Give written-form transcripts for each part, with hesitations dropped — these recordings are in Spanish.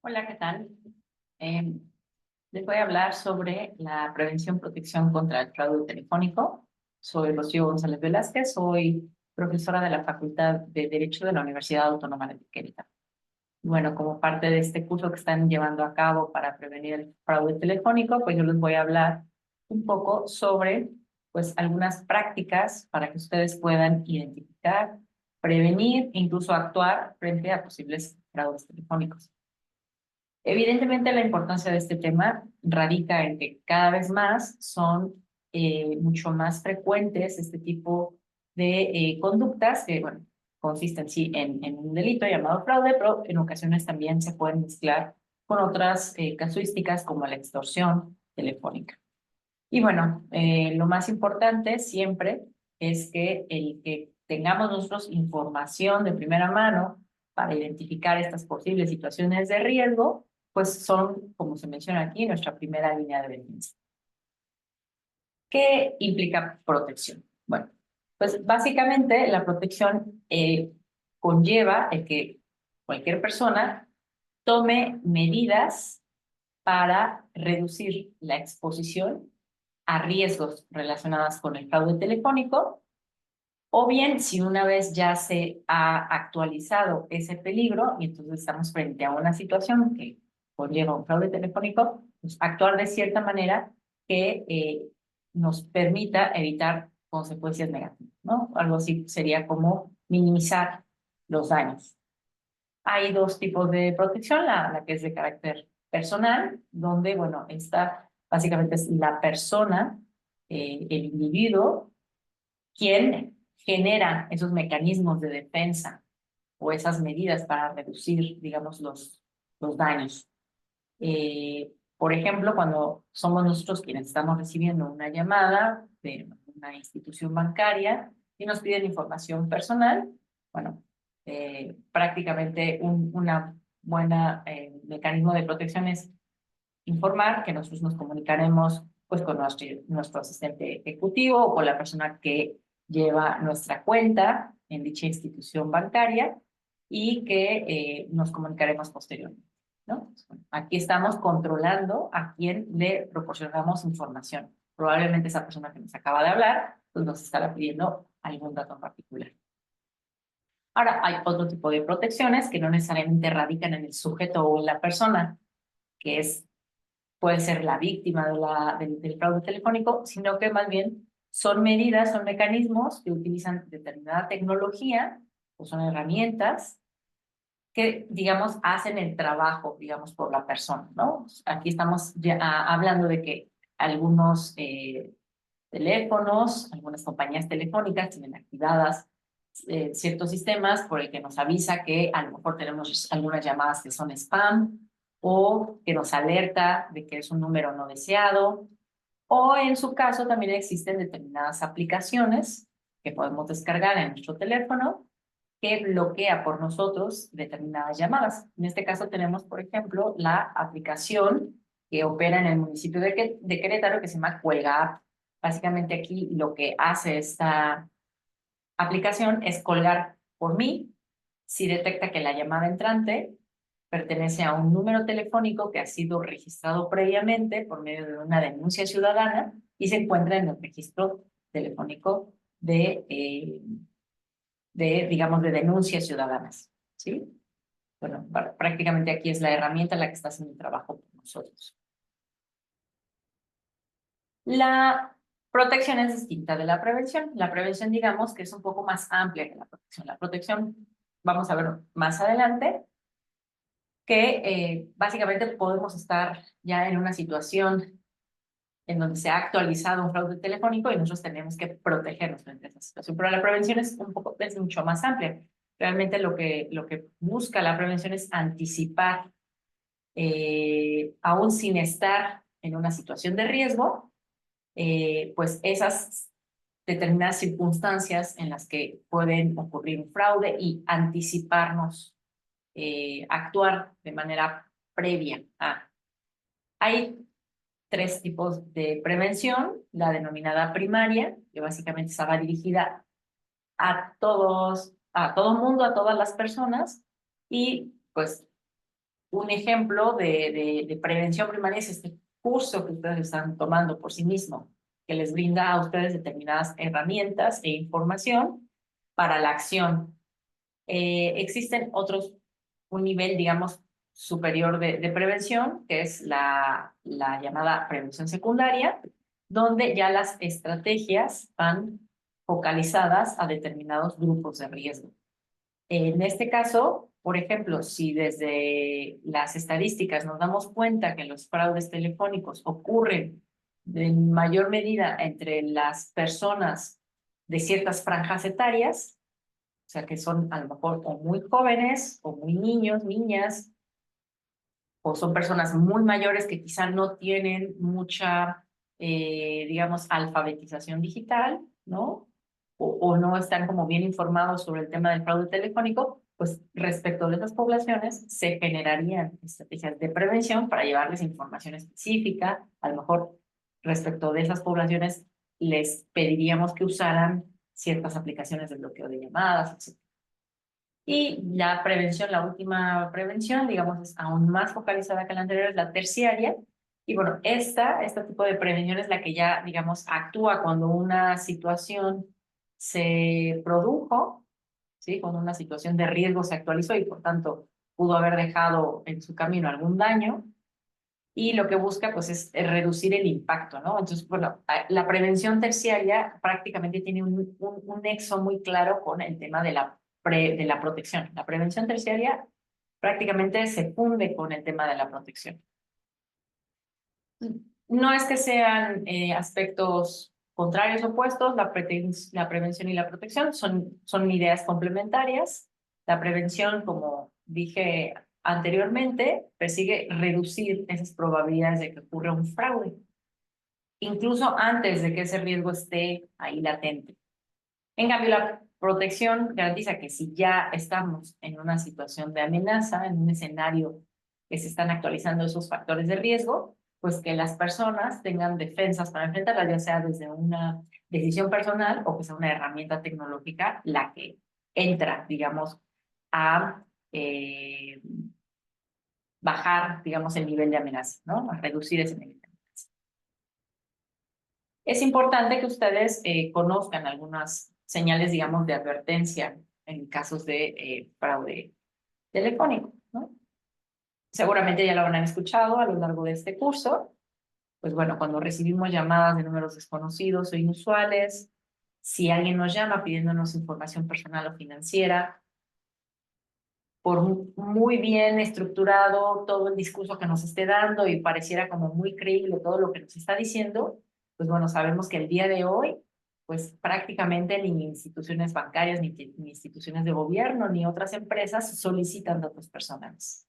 Hola, ¿qué tal? Eh, Les voy a hablar sobre la prevención y protección contra el fraude telefónico. Soy Rocío González Velázquez, soy profesora de la Facultad de Derecho de la Universidad Autónoma de Querétaro. Bueno, como parte de este curso que están llevando a cabo para prevenir el fraude telefónico, pues yo les voy a hablar un poco sobre pues algunas prácticas para que ustedes puedan identificar, prevenir e incluso actuar frente a posibles fraudes telefónicos. Evidentemente, la importancia de este tema radica en que cada vez más son mucho más frecuentes este tipo de conductas que, bueno, consisten sí en un delito llamado fraude, pero en ocasiones también se pueden mezclar con otras casuísticas como la extorsión telefónica. Y bueno, lo más importante siempre es que el que tengamos nosotros información de primera mano para identificar estas posibles situaciones de riesgo, pues son, como se menciona aquí, nuestra primera línea de defensa. ¿Qué implica protección? Bueno, pues básicamente la protección conlleva el que cualquier persona tome medidas para reducir la exposición a riesgos relacionados con el fraude telefónico, o bien si una vez ya se ha actualizado ese peligro y entonces estamos frente a una situación que conlleva un fraude telefónico, pues actuar de cierta manera que nos permita evitar consecuencias negativas, ¿no? Algo así sería como minimizar los daños. Hay dos tipos de protección, la que es de carácter personal, donde, bueno, esta básicamente es la persona, el individuo, quien genera esos mecanismos de defensa o esas medidas para reducir, digamos, los daños. Por ejemplo, cuando somos nosotros quienes estamos recibiendo una llamada de una institución bancaria y nos piden información personal, bueno, prácticamente una buena mecanismo de protección es informar que nosotros nos comunicaremos pues con nuestro asistente ejecutivo o con la persona que lleva nuestra cuenta en dicha institución bancaria y que nos comunicaremos posteriormente, ¿no? Aquí estamos controlando a quién le proporcionamos información. Probablemente esa persona que nos acaba de hablar pues nos estará pidiendo algún dato en particular. Ahora, hay otro tipo de protecciones que no necesariamente radican en el sujeto o en la persona, que es puede ser la víctima del fraude telefónico, sino que más bien son medidas, son mecanismos que utilizan determinada tecnología o son herramientas que, digamos, hacen el trabajo, digamos, por la persona, ¿no? Aquí estamos ya hablando de que algunos teléfonos, algunas compañías telefónicas tienen activadas ciertos sistemas por el que nos avisa que a lo mejor tenemos algunas llamadas que son spam o que nos alerta de que es un número no deseado, o en su caso también existen determinadas aplicaciones que podemos descargar en nuestro teléfono que bloquea por nosotros determinadas llamadas. En este caso tenemos, por ejemplo, la aplicación que opera en el municipio de Querétaro que se llama Cuelga App. Básicamente aquí lo que hace esta aplicación es colgar por mí si detecta que la llamada entrante pertenece a un número telefónico que ha sido registrado previamente por medio de una denuncia ciudadana y se encuentra en el registro telefónico digamos, de denuncias ciudadanas, ¿sí? Bueno, prácticamente aquí es la herramienta la que está haciendo el trabajo por nosotros. La protección es distinta de la prevención. La prevención, digamos, que es un poco más amplia que la protección. La protección, vamos a ver más adelante, que básicamente podemos estar ya en una situación en donde se ha actualizado un fraude telefónico y nosotros tenemos que protegernos frente a esa situación. Pero la prevención es mucho más amplia. Realmente lo que busca la prevención es anticipar, aún sin estar en una situación de riesgo, pues esas determinadas circunstancias en las que pueden ocurrir un fraude y anticiparnos, actuar de manera previa a. Hay tres tipos de prevención, la denominada primaria, que básicamente estaba dirigida a todo mundo, a todas las personas, y pues un ejemplo de prevención primaria es este curso que ustedes están tomando por sí mismos, que les brinda a ustedes determinadas herramientas e información para la acción. Existen otros, un nivel, digamos, superior de prevención, que es la llamada prevención secundaria, donde ya las estrategias van focalizadas a determinados grupos de riesgo. En este caso, por ejemplo, si desde las estadísticas nos damos cuenta que los fraudes telefónicos ocurren en mayor medida entre las personas de ciertas franjas etarias, o sea, que son a lo mejor o muy jóvenes o muy niños, niñas, o son personas muy mayores que quizá no tienen mucha, digamos, alfabetización digital, ¿no? O no están como bien informados sobre el tema del fraude telefónico, pues respecto de esas poblaciones se generarían estrategias de prevención para llevarles información específica. A lo mejor respecto de esas poblaciones les pediríamos que usaran ciertas aplicaciones de bloqueo de llamadas, etc. Y la prevención, la última prevención, digamos, es aún más focalizada que la anterior, es la terciaria. Y bueno, este tipo de prevención es la que ya, digamos, actúa cuando una situación se produjo, ¿sí? Cuando una situación de riesgo se actualizó y por tanto pudo haber dejado en su camino algún daño. Y lo que busca, pues, es reducir el impacto, ¿no? Entonces, bueno, la prevención terciaria prácticamente tiene un nexo muy claro con el tema de la protección. La prevención terciaria prácticamente se funde con el tema de la protección. No es que sean aspectos contrarios opuestos, la prevención y la protección son ideas complementarias. La prevención, como dije anteriormente, persigue reducir esas probabilidades de que ocurra un fraude, incluso antes de que ese riesgo esté ahí latente. En cambio, la protección garantiza que si ya estamos en una situación de amenaza, en un escenario que se están actualizando esos factores de riesgo, pues que las personas tengan defensas para enfrentarlas, ya sea desde una decisión personal o que sea una herramienta tecnológica la que entra, digamos, a bajar, digamos, el nivel de amenaza, ¿no? A reducir ese nivel de amenaza. Es importante que ustedes conozcan algunas señales, digamos, de advertencia en casos de fraude telefónico, ¿no? Seguramente ya lo habrán escuchado a lo largo de este curso. Pues bueno, cuando recibimos llamadas de números desconocidos o inusuales, si alguien nos llama pidiéndonos información personal o financiera, por muy bien estructurado todo el discurso que nos esté dando y pareciera como muy creíble todo lo que nos está diciendo, pues bueno, sabemos que el día de hoy, pues prácticamente ni instituciones bancarias, ni instituciones de gobierno, ni otras empresas solicitan datos personales.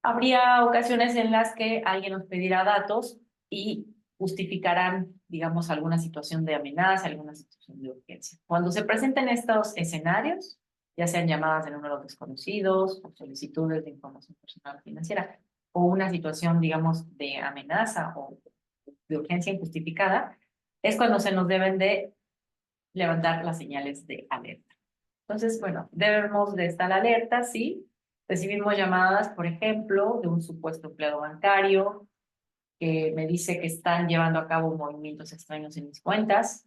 Habría ocasiones en las que alguien nos pedirá datos y justificarán, digamos, alguna situación de amenaza, alguna situación de urgencia. Cuando se presenten estos escenarios, ya sean llamadas de números desconocidos o solicitudes de información personal financiera o una situación, digamos, de amenaza o de urgencia injustificada, es cuando se nos deben de levantar las señales de alerta. Entonces, bueno, debemos de estar alerta, ¿sí? Recibimos llamadas, por ejemplo, de un supuesto empleado bancario que me dice que están llevando a cabo movimientos extraños en mis cuentas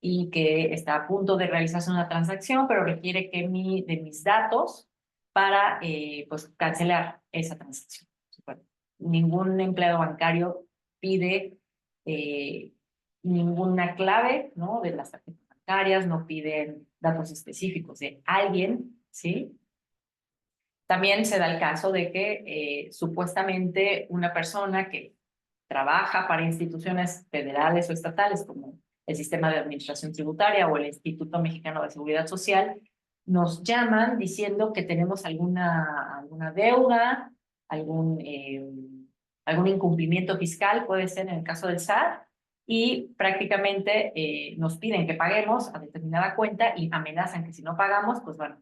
y que está a punto de realizarse una transacción, pero requiere que de mis datos para pues, cancelar esa transacción. Bueno, ningún empleado bancario pide ninguna clave, ¿no? De las tarjetas bancarias, no piden datos específicos de alguien, ¿sí? También se da el caso de que supuestamente una persona que trabaja para instituciones federales o estatales como el Sistema de Administración Tributaria o el Instituto Mexicano de Seguridad Social, nos llaman diciendo que tenemos alguna deuda, algún incumplimiento fiscal, puede ser en el caso del SAT, y prácticamente nos piden que paguemos a determinada cuenta y amenazan que si no pagamos, pues bueno,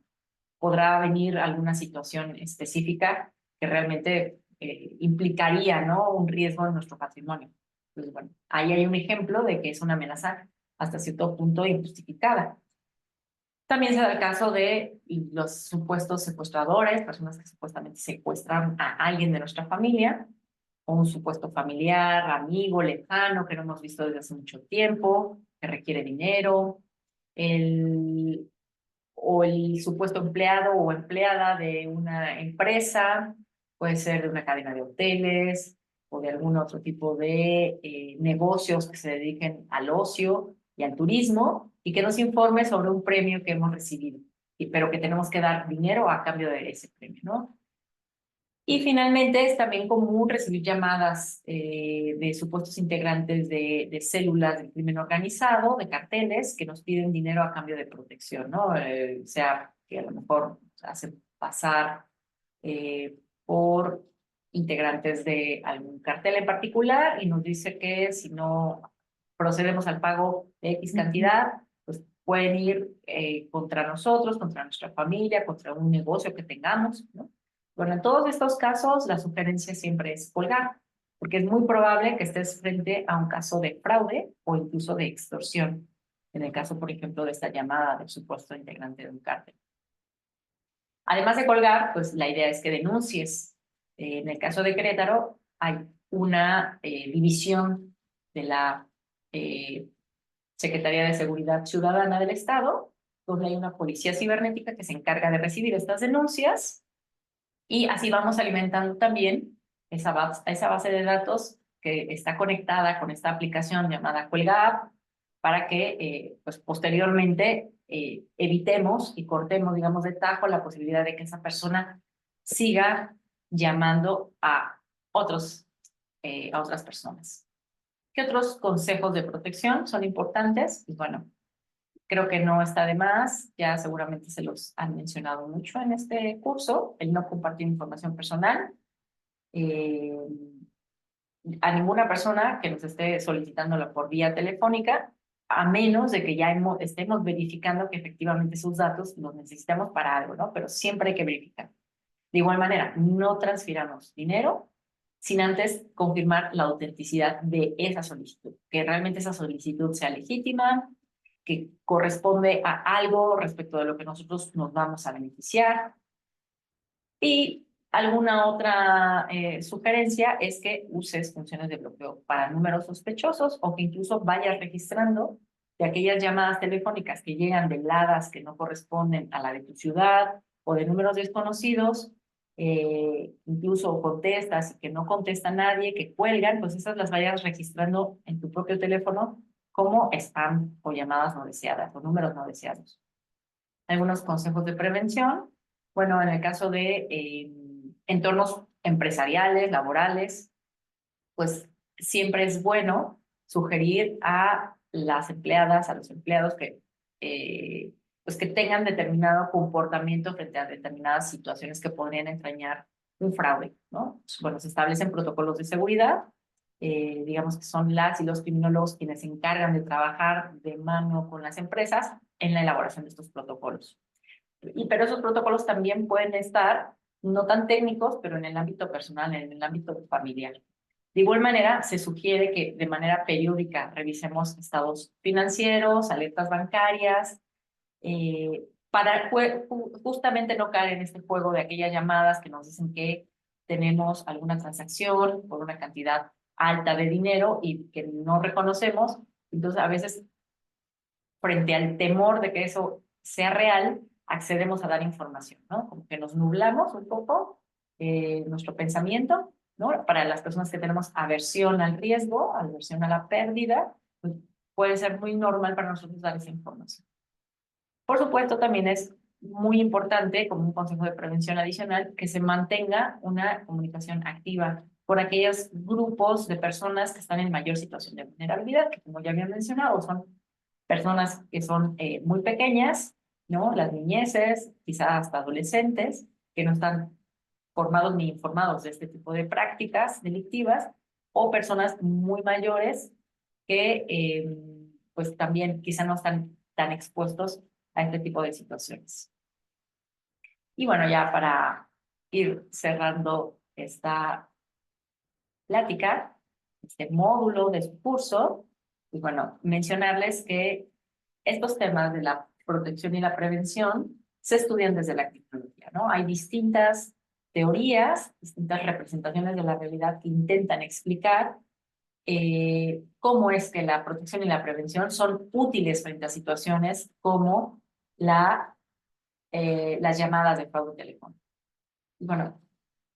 podrá venir alguna situación específica que realmente implicaría, ¿no? Un riesgo en nuestro patrimonio. Entonces, bueno, ahí hay un ejemplo de que es una amenaza hasta cierto punto injustificada. También se da el caso de los supuestos secuestradores, personas que supuestamente secuestran a alguien de nuestra familia, o un supuesto familiar, amigo, lejano, que no hemos visto desde hace mucho tiempo, que requiere dinero, el, o el supuesto empleado o empleada de una empresa, puede ser de una cadena de hoteles o de algún otro tipo de negocios que se dediquen al ocio y al turismo y que nos informe sobre un premio que hemos recibido, pero que tenemos que dar dinero a cambio de ese premio, ¿no? Y finalmente es también común recibir llamadas de supuestos integrantes de células del crimen organizado, de carteles, que nos piden dinero a cambio de protección, ¿no? O sea, que a lo mejor hacen pasar por integrantes de algún cartel en particular y nos dice que si no procedemos al pago de X cantidad, pues pueden ir contra nosotros, contra nuestra familia, contra un negocio que tengamos, ¿no? Bueno, en todos estos casos, la sugerencia siempre es colgar, porque es muy probable que estés frente a un caso de fraude o incluso de extorsión, en el caso, por ejemplo, de esta llamada del supuesto integrante de un cártel. Además de colgar, pues la idea es que denuncies. En el caso de Querétaro, hay una división de la eh, Secretaría de Seguridad Ciudadana del Estado, donde hay una policía cibernética que se encarga de recibir estas denuncias y así vamos alimentando también esa base de datos que está conectada con esta aplicación llamada Cuelga App para que pues posteriormente evitemos y cortemos, digamos, de tajo la posibilidad de que esa persona siga llamando a otras personas. ¿Qué otros consejos de protección son importantes? Pues bueno, creo que no está de más, ya seguramente se los han mencionado mucho en este curso, el no compartir información personal eh, a ninguna persona que nos esté solicitándola por vía telefónica, a menos de que ya estemos verificando que efectivamente sus datos los necesitamos para algo, ¿no? Pero siempre hay que verificar. De igual manera, no transfiramos dinero sin antes confirmar la autenticidad de esa solicitud, que realmente esa solicitud sea legítima, que corresponde a algo respecto de lo que nosotros nos vamos a beneficiar. Y alguna otra sugerencia es que uses funciones de bloqueo para números sospechosos o que incluso vayas registrando de aquellas llamadas telefónicas que llegan de ladas que no corresponden a la de tu ciudad o de números desconocidos, incluso contestas y que no contesta nadie, que cuelgan, pues esas las vayas registrando en tu propio teléfono como spam o llamadas no deseadas o números no deseados. Algunos consejos de prevención. Bueno, en el caso de entornos empresariales, laborales, pues siempre es bueno sugerir a las empleadas, a los empleados pues que tengan determinado comportamiento frente a determinadas situaciones que podrían entrañar un fraude, ¿no? Bueno, se establecen protocolos de seguridad, digamos que son las y los criminólogos quienes se encargan de trabajar de mano con las empresas en la elaboración de estos protocolos. Pero esos protocolos también pueden estar no tan técnicos, pero en el ámbito personal, en el ámbito familiar. De igual manera, se sugiere que de manera periódica revisemos estados financieros, alertas bancarias, para justamente no caer en este juego de aquellas llamadas que nos dicen que tenemos alguna transacción por una cantidad alta de dinero y que no reconocemos. Entonces, a veces, frente al temor de que eso sea real, accedemos a dar información, ¿no? Como que nos nublamos un poco nuestro pensamiento, ¿no? Para las personas que tenemos aversión al riesgo, aversión a la pérdida, pues puede ser muy normal para nosotros dar esa información. Por supuesto, también es muy importante, como un consejo de prevención adicional, que se mantenga una comunicación activa por aquellos grupos de personas que están en mayor situación de vulnerabilidad, que como ya había mencionado, son personas que son muy pequeñas, ¿no? Las niñeces, quizás hasta adolescentes, que no están formados ni informados de este tipo de prácticas delictivas, o personas muy mayores que pues también quizá no están tan expuestos a este tipo de situaciones. Y bueno, ya para ir cerrando esta plática, este módulo de su curso, pues bueno, mencionarles que estos temas de la protección y la prevención se estudian desde la criminología, ¿no? Hay distintas teorías, distintas representaciones de la realidad que intentan explicar cómo es que la protección y la prevención son útiles frente a situaciones como las llamadas de fraude telefónico. Bueno,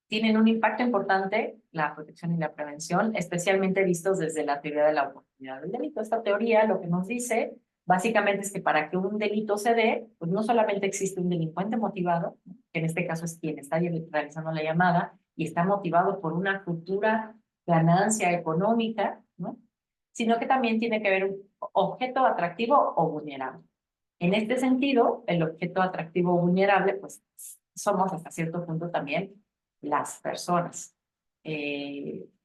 tienen un impacto importante la protección y la prevención, especialmente vistos desde la teoría de la oportunidad del delito. Esta teoría lo que nos dice básicamente es que para que un delito se dé, pues no solamente existe un delincuente motivado, que en este caso es quien está realizando la llamada y está motivado por una futura ganancia económica, ¿no? Sino que también tiene que haber un objeto atractivo o vulnerable. En este sentido, el objeto atractivo o vulnerable, pues somos hasta cierto punto también las personas.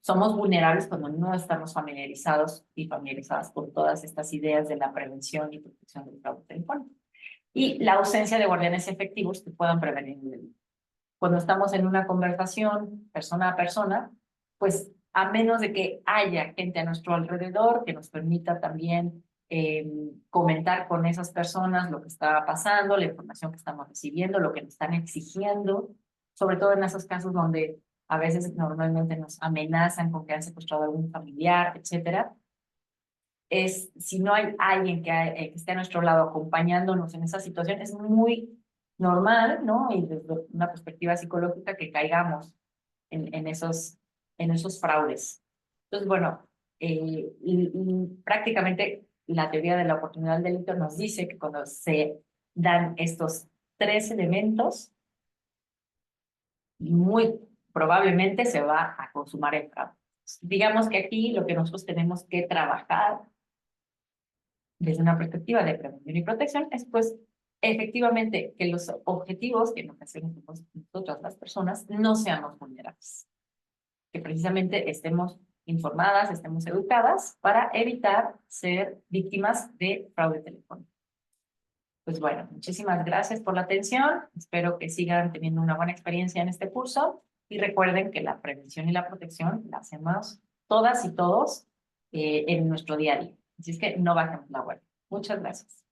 Somos vulnerables cuando no estamos familiarizados y familiarizadas con todas estas ideas de la prevención y protección del fraude telefónico. Y la ausencia de guardianes efectivos que puedan prevenir el delito. Cuando estamos en una conversación persona a persona, pues a menos de que haya gente a nuestro alrededor que nos permita también comentar con esas personas lo que está pasando, la información que estamos recibiendo, lo que nos están exigiendo, sobre todo en esos casos donde a veces normalmente nos amenazan con que han secuestrado a algún familiar, etcétera. Si no hay alguien que esté a nuestro lado acompañándonos en esa situación, es muy normal, ¿no? Y desde una perspectiva psicológica que caigamos en esos fraudes. Entonces, bueno, prácticamente la teoría de la oportunidad del delito nos dice que cuando se dan estos tres elementos, muy probablemente se va a consumar el fraude. Digamos que aquí lo que nosotros tenemos que trabajar desde una perspectiva de prevención y protección es pues efectivamente que los objetivos que en ocasiones tenemos nosotras las personas no seamos vulnerables, que precisamente estemos informadas, estemos educadas para evitar ser víctimas de fraude telefónico. Pues bueno, muchísimas gracias por la atención, espero que sigan teniendo una buena experiencia en este curso y recuerden que la prevención y la protección la hacemos todas y todos en nuestro día a día. Así es que no bajemos la guardia. Muchas gracias.